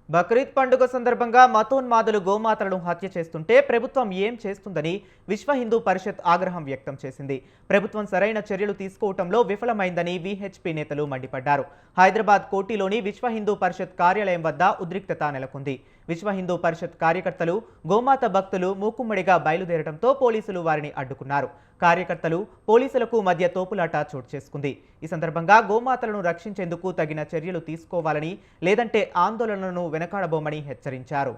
బక్రీద్ పండుగ సందర్భంగా మతోన్మాదులు గోమాతలను హత్య చేస్తుంటే ప్రభుత్వం ఏం చేస్తుందని విశ్వ హిందూ పరిషత్ ఆగ్రహం వ్యక్తం చేసింది. ప్రభుత్వం సరైన చర్యలు తీసుకోవటంలో విఫలమైందని విహెచ్పి నేతలు మండిపడ్డారు. హైదరాబాద్ కోటిలోని విశ్వ హిందూ పరిషత్ కార్యాలయం వద్ద ఉద్రిక్తత నెలకొంది. విశ్వ హిందూ పరిషత్ కార్యకర్తలు గోమాత భక్తులు మూకుమ్మడిగా బయలుదేరడంతో పోలీసులు వారిని అడ్డుకున్నారు. కార్యకర్తలు పోలీసులకు మధ్య తోపులాట చోటు చేసుకుంది. ఈ సందర్భంగా గోమాతలను రక్షించేందుకు తగిన చర్యలు తీసుకోవాలని, లేదంటే ఆందోళనలను వెనకాడబోమని హెచ్చరించారు.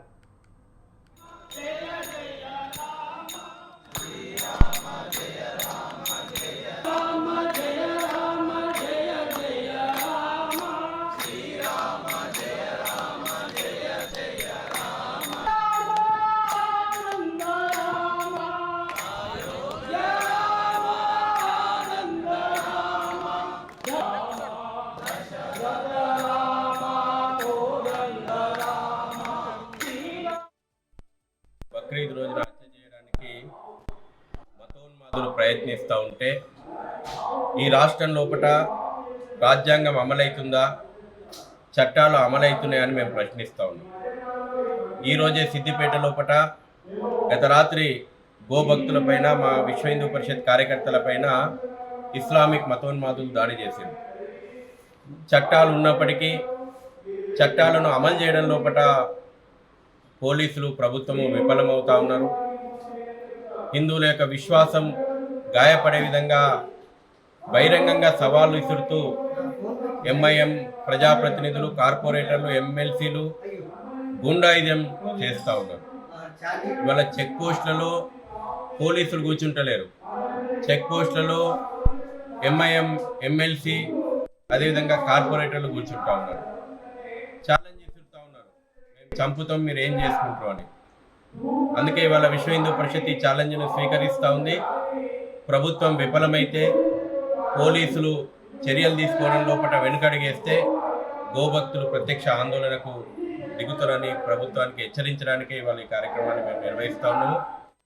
బక్రీద్ రోజున హత్య చేయడానికి మతోన్మాదులు ప్రయత్నిస్తూ ఉంటే ఈ రాష్ట్రం లోపల రాజ్యాంగం అమలవుతుందా, చట్టాలు అమలవుతున్నాయని మేము ప్రశ్నిస్తూ ఉన్నాం. ఈరోజే సిద్దిపేట లోపల గత రాత్రి గోభక్తులపైన, మా విశ్వ హిందూ పరిషత్ కార్యకర్తలపైన ఇస్లామిక్ మతోన్మాదులు దాడి చేసింది. చట్టాలు ఉన్నప్పటికీ చట్టాలను అమలు చేయడం లోపల పోలీసులు, ప్రభుత్వము విఫలమవుతా ఉన్నారు. హిందువుల యొక్క విశ్వాసం గాయపడే విధంగా బహిరంగంగా సవాళ్లు విసురుతూ ఎంఐఎం ప్రజాప్రతినిధులు, కార్పొరేటర్లు, ఎమ్మెల్సీలు గుండాయిజం చేస్తూ ఉన్నారు. ఇవాళ చెక్ పోస్టులలో పోలీసులు కూర్చుంటలేరు. చెక్ పోస్టులలో ఎంఐఎం, ఎమ్మెల్సీ, అదేవిధంగా కార్పొరేటర్లు కూర్చుంటా ఉన్నారు. ఛాలెంజ్ విసురుతూ ఉన్నారు, మేము చంపుతాం, మీరు ఏం చేసుకుంటారు అని. అందుకే ఇవాళ విశ్వ హిందూ పరిషత్ ఈ ఛాలెంజ్ను స్వీకరిస్తూ ఉంది. ప్రభుత్వం విఫలమైతే, పోలీసులు చర్యలు తీసుకోవడం లోపల వెనుకడుగేస్తే గోభక్తులు ప్రత్యక్ష ఆందోళనకు దిగుతారని ప్రభుత్వానికి హెచ్చరించడానికి ఇవాళ ఈ కార్యక్రమాన్ని మేము నిర్వహిస్తూ ఉన్నాము.